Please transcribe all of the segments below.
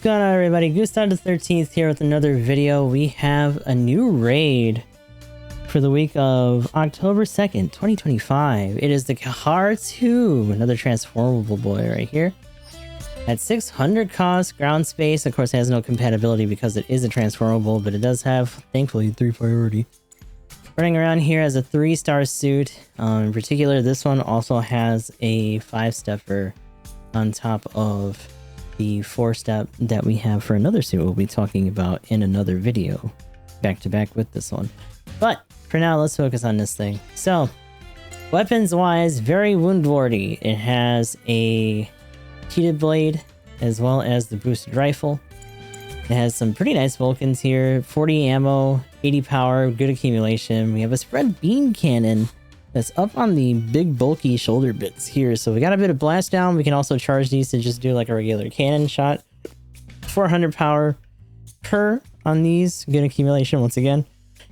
What's going on, everybody? Gustav the 13th here with another video. We have a new raid for the week of October 2nd, 2025. It is the Kehaar 2, another transformable boy right here. At 600 cost, ground space, of course it has no compatibility because it is a transformable, but it does have, thankfully, 3 priority. Running around here as a 3-star suit. In particular, this one also has a 5-stepper on top of the 4-step that we have for another suit we'll be talking about in another video back to back with this one. But for now, let's focus on this thing. So weapons wise, very woundworthy. It has a heated blade as well as the boosted rifle. It has some pretty nice Vulcans here, 40 ammo, 80 power, good accumulation. We have a spread beam cannon that's up on the big bulky shoulder bits here. So we got a bit of blast down. We can also charge these to just do like a regular cannon shot. 400 power per on these, good accumulation once again.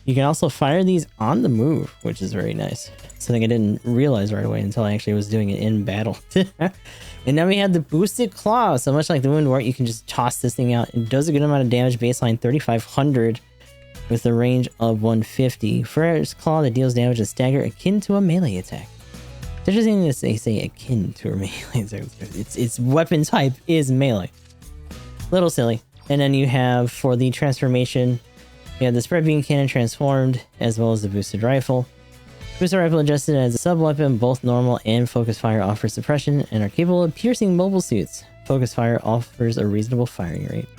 You can also fire these on the move, which is very nice. Something I didn't realize right away until I actually was doing it in battle. And then we have the boosted claw. So much like the wound wart, you can just toss this thing out. It does a good amount of damage, baseline 3,500 with a range of 150. First claw that deals damage and stagger akin to a melee attack. It's interesting that they say akin to a melee attack. Its weapon type is melee. Little silly. And then you have for the transformation, you have the spread beam cannon transformed, as well as the boosted rifle. Boosted rifle adjusted as a sub-weapon, both normal and focus fire offer suppression and are capable of piercing mobile suits. Focus fire offers a reasonable firing rate.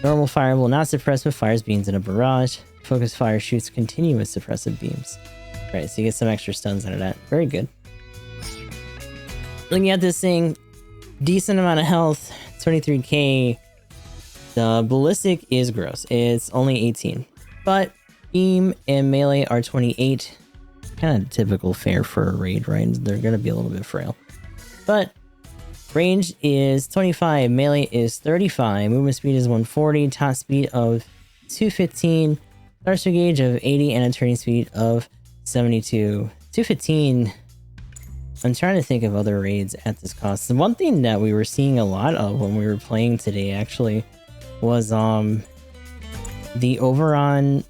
Normal fire will not suppress but fires beams in a barrage. Focus fire shoots continuous suppressive beams. Right, so you get some extra stuns out of that. Very good. Looking at this thing, decent amount of health, 23k. The ballistic is gross. It's only 18. But beam and melee are 28. Kind of typical fare for a raid, right? They're going to be a little bit frail. But range is 25, melee is 35, movement speed is 140, top speed of 215, thruster gauge of 80, and a turning speed of 72. 215. I'm trying to think of other raids at this cost. The one thing that we were seeing a lot of when we were playing today actually was the Overon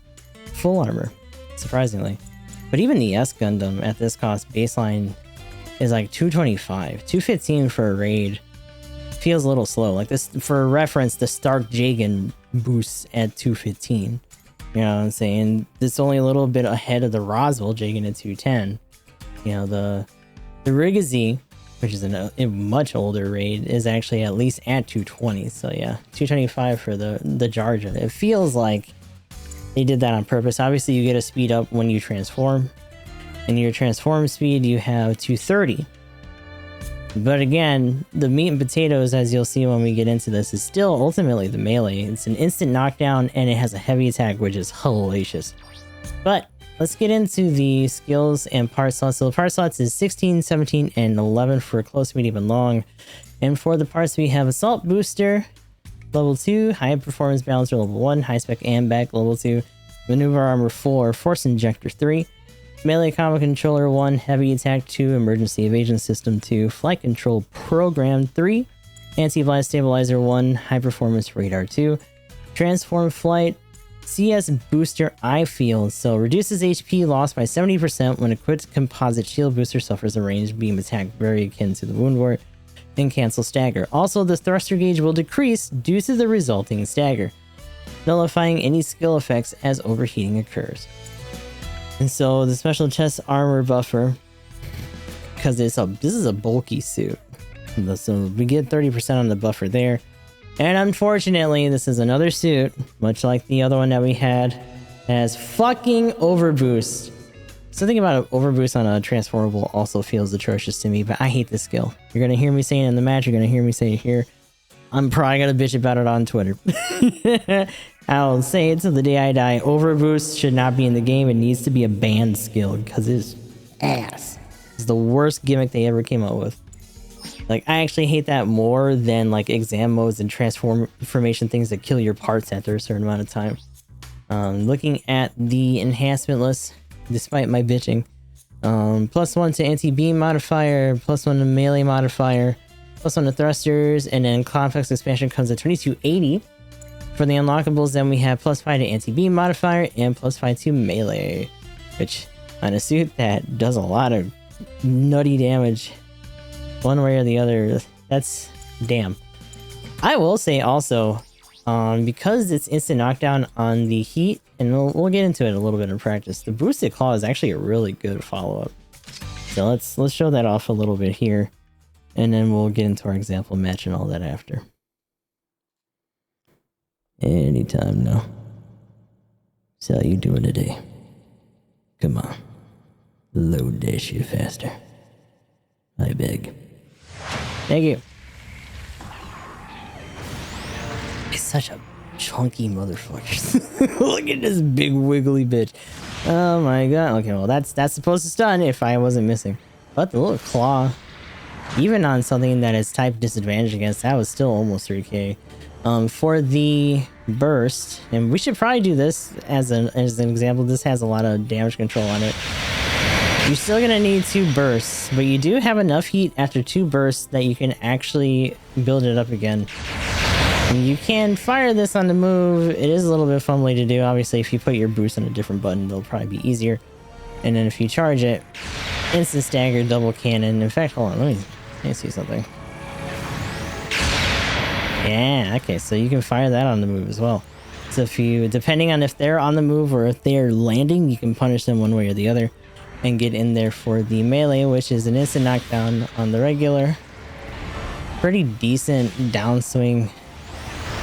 full armor, surprisingly. But even the S Gundam at this cost baseline is like 225. 215 for a raid feels a little slow. Like this, for reference, the Stark Jagan boosts at 215. You know what I'm saying? It's only a little bit ahead of the Roswell Jagan at 210. You know, the Rigazi, which is a much older raid, is actually at least at 220. So yeah, 225 for the Jarja. It feels like they did that on purpose. Obviously, you get a speed up when you transform. In your transform speed, you have 230. But again, the meat and potatoes, as you'll see when we get into this, is still ultimately the melee. It's an instant knockdown, and it has a heavy attack, which is hellacious. But let's get into the skills and part slots. So the part slots is 16, 17, and 11 for close, medium, and long. And for the parts, we have Assault Booster, level 2, High Performance Balancer, level 1, High Spec Ambac, level 2, Maneuver Armor 4, Force Injector 3, Melee Combo Controller 1, Heavy Attack 2, Emergency Evasion System 2, Flight Control Program 3, Anti-Blast Stabilizer 1, High Performance Radar 2, Transform Flight, CS Booster Eye Field, so reduces HP loss by 70% when equipped composite shield booster suffers a ranged beam attack very akin to the Wound Wart, and cancel stagger. Also, the thruster gauge will decrease due to the resulting stagger, nullifying any skill effects as overheating occurs. And so the special chest armor buffer, because this is a bulky suit, so we get 30% on the buffer there. And unfortunately, this is another suit, much like the other one that we had, that has fucking overboost. Something about an overboost on a transformable also feels atrocious to me, but I hate this skill. You're gonna hear me say it in the match, you're gonna hear me say it here. I'm probably gonna bitch about it on Twitter. I'll say it till the day I die. Overboost should not be in the game. It needs to be a banned skill because it's ass. It's the worst gimmick they ever came up with. Like, I actually hate that more than like exam modes and transformation things that kill your parts after a certain amount of time. Looking at the enhancement list, despite my bitching, +1 to anti-beam modifier, +1 to melee modifier, +1 to thrusters, and then complex expansion comes at 2280. For the unlockables, then we have +5 to anti-beam modifier and +5 to melee, which on a suit that does a lot of nutty damage one way or the other. That's damn. I will say also, because it's instant knockdown on the heat, and we'll get into it a little bit in practice, the boosted claw is actually a really good follow-up. So let's show that off a little bit here, and then we'll get into our example match and all that after. Anytime now. So how you doing today? Come on. Load that shit faster. I beg. Thank you. It's such a chunky motherfucker. Look at this big wiggly bitch. Oh my god. Okay, well that's supposed to stun if I wasn't missing. But the little claw, even on something that is type disadvantage against, that was still almost 3k. For the burst, and we should probably do this as an example. This has a lot of damage control on it. You're still gonna need 2 bursts, but you do have enough heat after 2 bursts that you can actually build it up again. And you can fire this on the move. It is a little bit fumbly to do. Obviously, if you put your boost on a different button, it'll probably be easier. And then if you charge it, instant stagger, double cannon. In fact, hold on, let me see something. Yeah, okay, so you can fire that on the move as well. So if you, depending on if they're on the move or if they're landing, you can punish them one way or the other and get in there for the melee, which is an instant knockdown on the regular. Pretty decent downswing.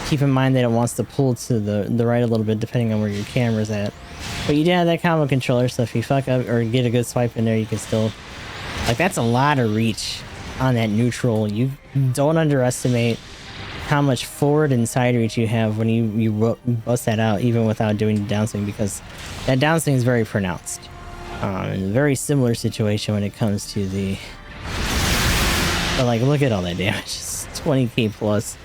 Keep in mind that it wants to pull to the right a little bit depending on where your camera's at. But you do have that combo controller, so if you fuck up or get a good swipe in there, you can still... Like, that's a lot of reach on that neutral. You don't underestimate how much forward and side reach you have when you bust that out, even without doing the downswing, because that downswing is very pronounced. In a very similar situation when it comes to the... But like, look at all that damage. It's 20k plus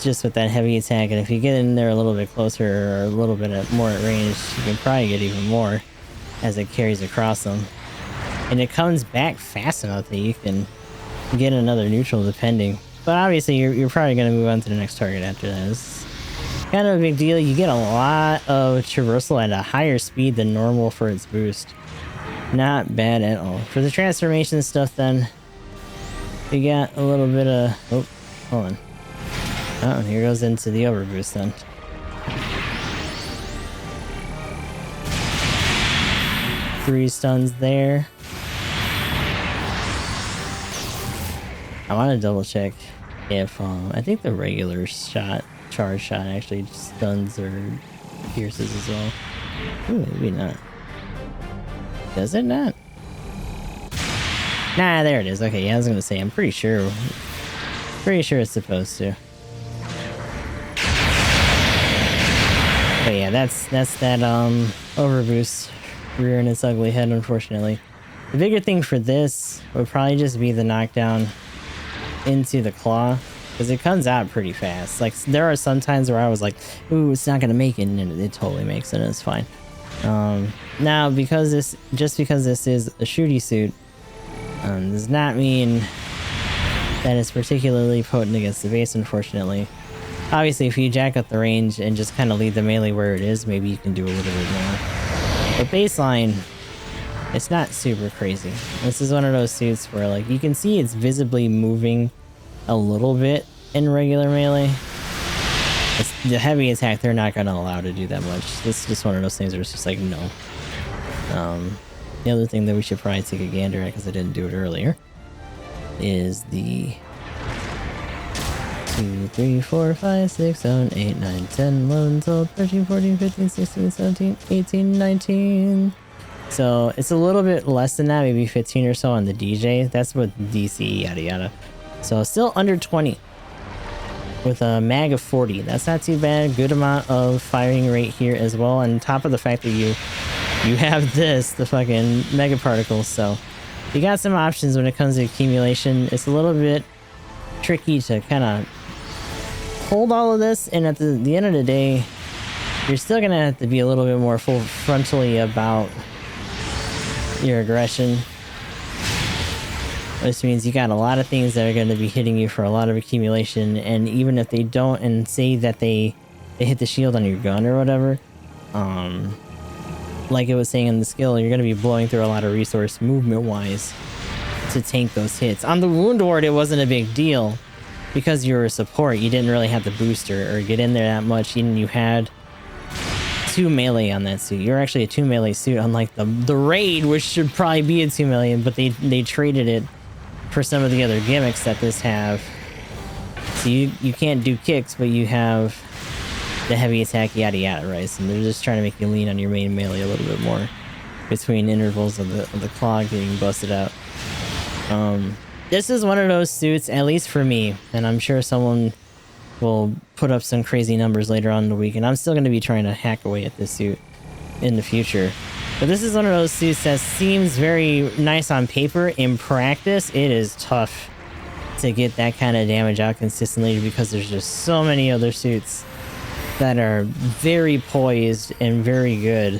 just with that heavy attack, and if you get in there a little bit closer or a little bit more at range, you can probably get even more as it carries across them. And it comes back fast enough that you can get another neutral depending. But obviously, you're probably going to move on to the next target after that. It's kind of a big deal. You get a lot of traversal at a higher speed than normal for its boost. Not bad at all. For the transformation stuff then, we got a little bit of... Oh, hold on. Oh, here goes into the overboost then. Three stuns there. I want to double check if I think the regular shot, charge shot, actually stuns or pierces as well. Ooh, maybe not. Does it not? Nah, there it is. Okay, yeah, I was gonna say, I'm pretty sure it's supposed to. But yeah, that's that overboost rearing its ugly head, unfortunately. The bigger thing for this would probably just be the knockdown into the claw, because it comes out pretty fast. Like, there are some times where I was like, ooh, it's not gonna make it, and it totally makes it, and it's fine. Now, because this is a shooty suit, does not mean that it's particularly potent against the base, unfortunately. Obviously, if you jack up the range and just kind of leave the melee where it is, maybe you can do a little bit more. But baseline, it's not super crazy. This is one of those suits where, like, you can see it's visibly moving a little bit in regular melee. It's the heavy attack, they're not going to allow to do that much. This is just one of those things where it's just like, no. The other thing that we should probably take a gander at, because I didn't do it earlier, is the 2, 3, 4, 5, 6, 7, 8, 9, 10, 11, 12, 13, 14, 15, 16, 17, 18, 19. So it's a little bit less than that, maybe 15 or so on the DJ. That's with DC, yada yada. So still under 20 with a mag of 40. That's not too bad. Good amount of firing rate here as well. On top of the fact that you have the fucking mega particles. So you got some options when it comes to accumulation. It's a little bit tricky to kind of hold all of this, and at the end of the day, you're still gonna have to be a little bit more full frontally about your aggression. which means you got a lot of things that are going to be hitting you for a lot of accumulation, and even if they don't, and say that they hit the shield on your gun or whatever, like it was saying in the skill, you're going to be blowing through a lot of resource movement-wise to tank those hits. On the Wound Ward, it wasn't a big deal, because you were a support. You didn't really have the booster or get in there that much, and you had 2 melee on that suit. You're actually a 2 melee suit, unlike the raid, which should probably be a 2 melee, but they traded it for some of the other gimmicks that this have. So you can't do kicks, but you have the heavy attack, yada yada, right? So they're just trying to make you lean on your main melee a little bit more between intervals of the claw getting busted out. This is one of those suits, at least for me, and I'm sure someone will put up some crazy numbers later on in the week, and I'm still going to be trying to hack away at this suit in the future. But this is one of those suits that seems very nice on paper. In practice, it is tough to get that kind of damage out consistently, because there's just so many other suits that are very poised and very good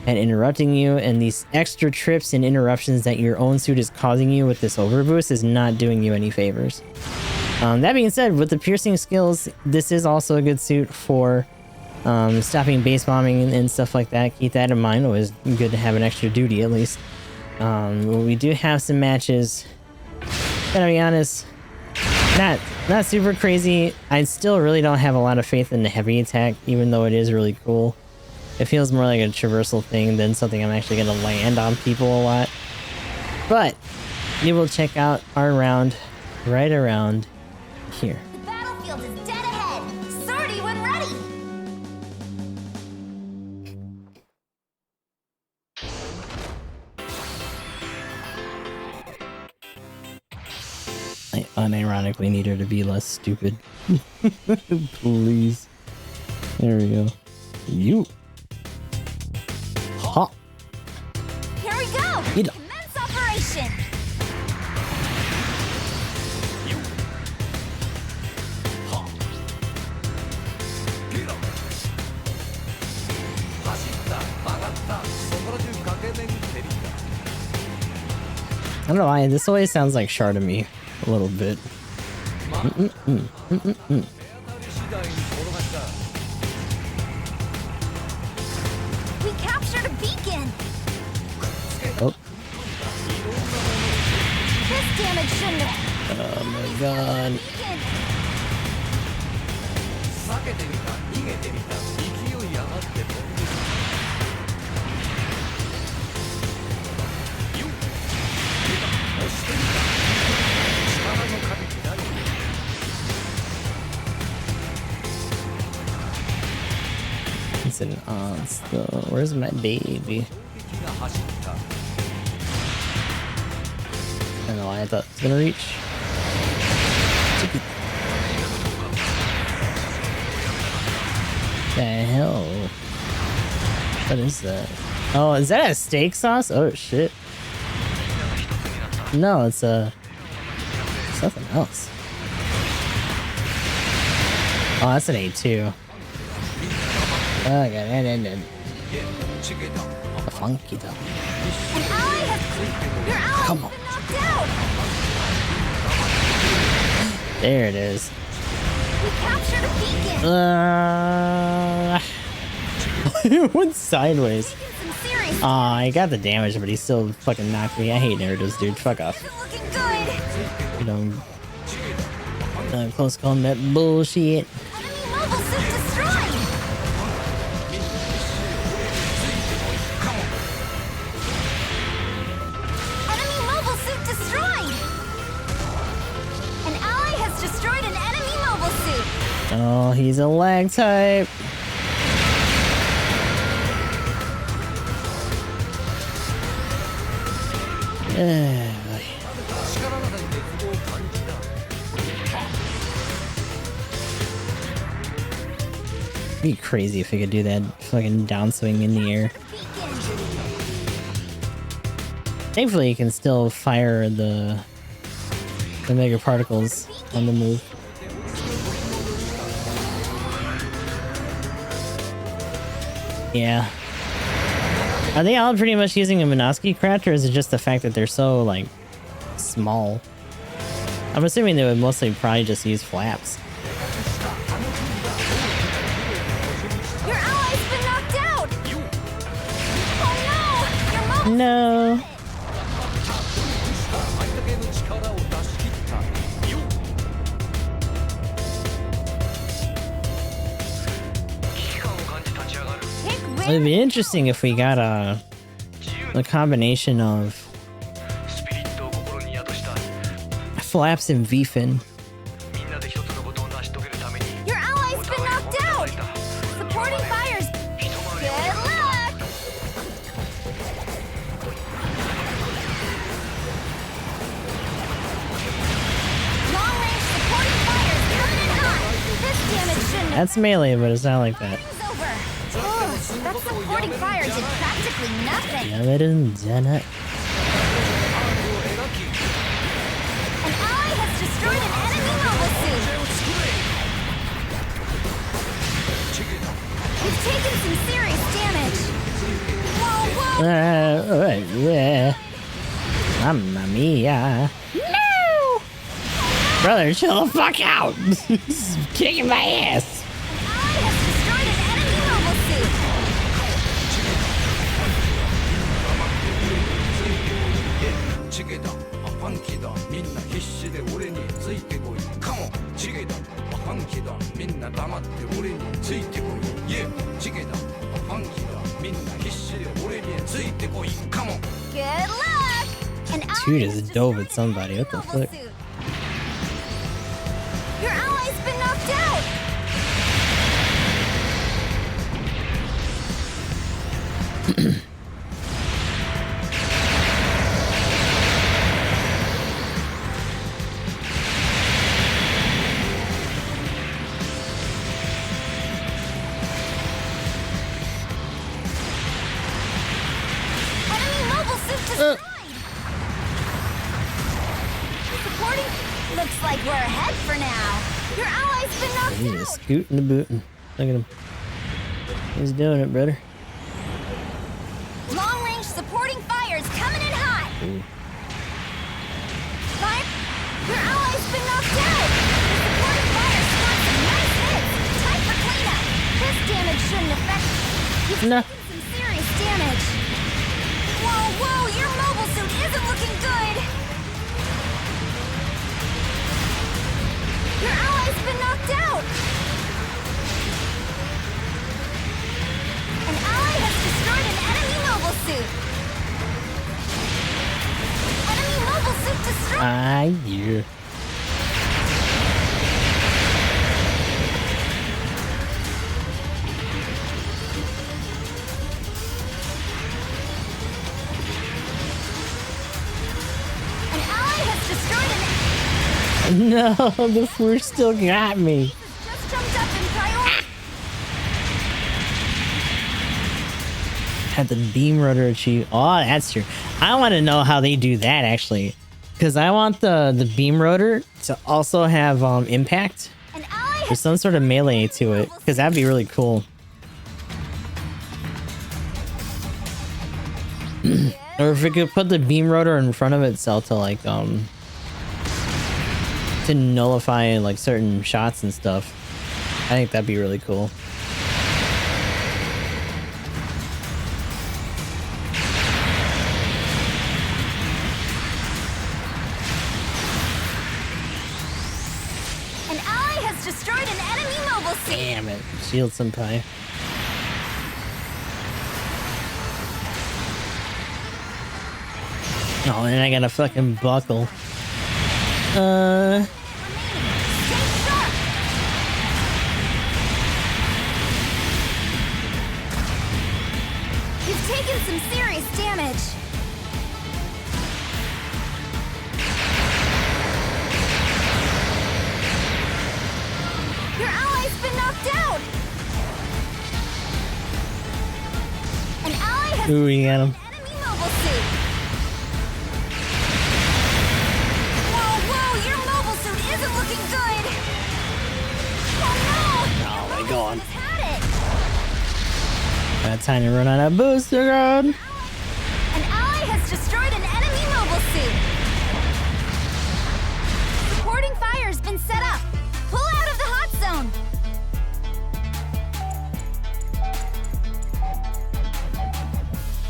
at interrupting you, and these extra trips and interruptions that your own suit is causing you with this overboost is not doing you any favors. That being said, with the piercing skills, this is also a good suit for stopping base bombing and stuff like that. Keep that in mind. Always good to have an extra duty at least. We do have some matches, gotta be honest, not super crazy. I still really don't have a lot of faith in the heavy attack, even though it is really cool. It feels more like a traversal thing than something I'm actually going to land on people a lot. But we will check out our round right around here. The battlefield is dead ahead. Sardi when ready. I unironically need her to be less stupid. Please. There we go. You. Ha. Here we go. Eat. Commence operation. I don't know why, this always sounds like Char to me, a little bit. We captured a beacon. Oh. This damage shouldn't have. Oh my god. Beacon. It's an aunt's though. Where's my baby? I don't know why I thought it was gonna reach. The hell? What is that? Oh, is that a steak sauce? Oh shit. No, it's something else. Oh, that's an A2. Oh, I got it. Funky though. An ally has. Your ally Come has on. been knocked out. There it is. We captured a beacon. It went sideways. Taking some serious. Aw, I got the damage, but he still fucking knocked me. I hate Naruto's, dude. Fuck off. Isn't looking good. You know, close combat bullshit. Enemy mobile suit destroyed. Enemy mobile suit destroyed. An ally has destroyed an enemy mobile suit. Oh, he's a lag type. It'd be crazy if he could do that fucking downswing in the air. Thankfully, he can still fire the mega particles on the move. Yeah. Are they all pretty much using a Minoski craft, or is it just the fact that they're so, like, small. I'm assuming they would mostly probably just use flaps. Your ally's been knocked out! Oh no! Your mobile No. It'd be interesting if we got a combination of flaps and V-fin. Your ally's been knocked out! Supporting fires! Good luck! Long range supporting fires coming in hot! This damage shouldn't have That's melee, but it's not like that. It's over! Oh, that supporting fire did practically nothing! Yeah, that isn't done it. An ally has destroyed an enemy mobile suit! You've taken some serious damage! Whoa, whoa! Mamma mia. No! Brother, chill the fuck out! This is kicking my ass! An ally has destroyed an enemy mobile suit! Good luck! An ally Dude has is dove at destroyed somebody. an What the enemy mobile fuck? suit. Your ally's been knocked out! Enemy mobile suit destroyed! Supporting... Looks like we're ahead for now. Your ally's been knocked He's out! just scooting the booting. Look at him. He's doing it, brother. Long range supporting fires coming in hot! Ooh. Fire! Your ally's been knocked out! The supporting fires got some nice hits! Time for cleanup! This damage shouldn't affect... You've No. taken some serious damage! Whoa, whoa! Your mobile suit isn't looking good! Your ally's been knocked out! An ally has destroyed an enemy mobile suit! Enemy mobile suit destroyed! Ah, yeah. An ally has destroyed an... No, the fur still got me. Just jumped up in priority. Had the beam rotor achieve. Oh, that's true. I want to know how they do that actually, because I want the beam rotor to also have impact An ally or has some sort of melee to it, because that'd be really cool. Or if it could put the beam rotor in front of itself to like to nullify like certain shots and stuff. I think that'd be really cool. An ally has destroyed an enemy mobile suit. Damn it, Shield Senpai. Oh, and I got a fucking buckle. Stay sharp. You've taken some serious damage. Your ally's been knocked out. An ally has Ooh, you got him. enemy mobile suit. Whoa, whoa, your mobile suit isn't looking good. Oh no! Oh my god. It's had it. Got time to run out of booster gun. An ally has destroyed an enemy mobile suit.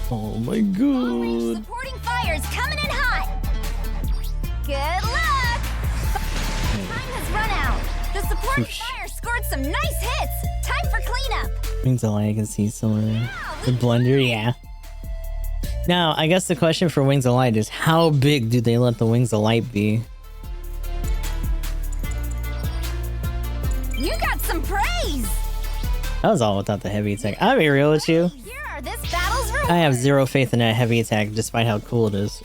Oh my Long-range god. supporting fire's coming in hot. Good luck. Time has run out. The supporting fire scored some nice hits. Time for cleanup. Wings of Light, I can see some of the blender, yeah. Now, I guess the question for Wings of Light is how big do they let the Wings of Light be? You got some praise. That was all without the heavy attack. I'll be real with you. Here are this battle's rewards. I have zero faith in that heavy attack despite how cool it is.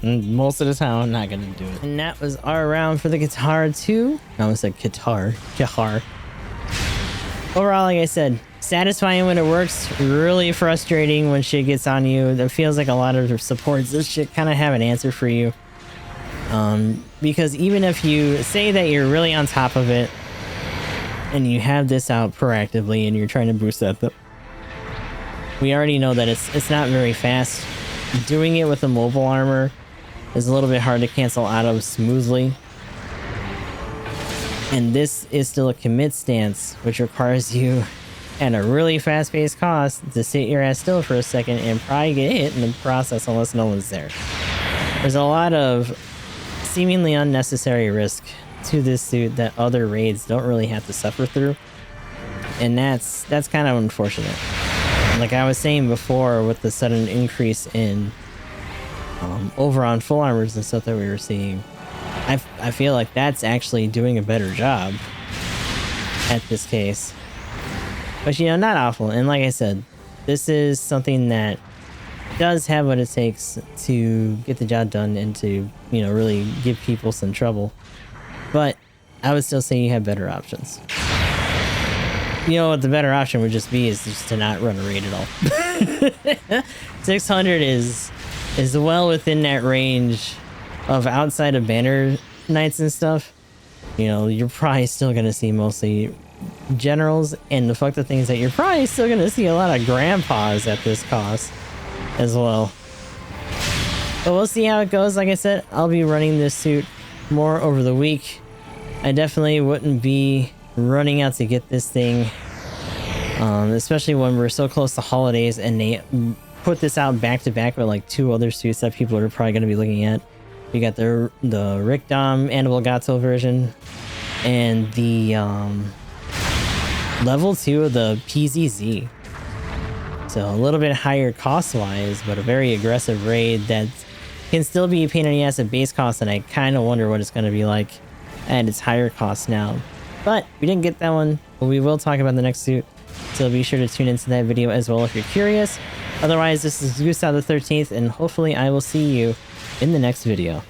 And most of the time, I'm not gonna do it. And that was our round for the Kehaar 2. I almost said Kehaar. Overall, like I said, satisfying when it works, really frustrating when shit gets on you. That feels like a lot of supports. This shit kind of have an answer for you. Because even if you say that you're really on top of it, and you have this out proactively and you're trying to boost that, we already know that it's not very fast. Doing it with a mobile armor is a little bit hard to cancel out of smoothly. And this is still a commit stance, which requires you at a really fast-paced cost to sit your ass still for a second and probably get hit in the process unless no one's there. There's a lot of seemingly unnecessary risk to this suit that other raids don't really have to suffer through. And that's kind of unfortunate. Like I was saying before, with the sudden increase in over on full armors and stuff that we were seeing, I feel like that's actually doing a better job at this case. But you know, not awful. And like I said, this is something that does have what it takes to get the job done and to, you know, really give people some trouble. But I would still say you have better options. You know what the better option would just be is just to not run a raid at all. 600 is well within that range of outside of banner nights and stuff. You know, you're probably still gonna see mostly generals, and the fucked up thing is that you're probably still gonna see a lot of grandpas at this cost as well. But we'll see how it goes. Like I said, I'll be running this suit more over the week. I definitely wouldn't be running out to get this thing, especially when we're so close to holidays and they put this out back to back with like 2 other suits that people are probably going to be looking at. You got the Rick Dom Annabelle Gatto version and the level 2 of the PZZ. So a little bit higher cost wise, but a very aggressive raid that can still be a pain in the ass at base cost, and I kind of wonder what it's going to be like at its higher cost now. But we didn't get that one, but we will talk about the next suit, so be sure to tune into that video as well if you're curious. Otherwise, this is Gustav the 13th, and hopefully I will see you in the next video.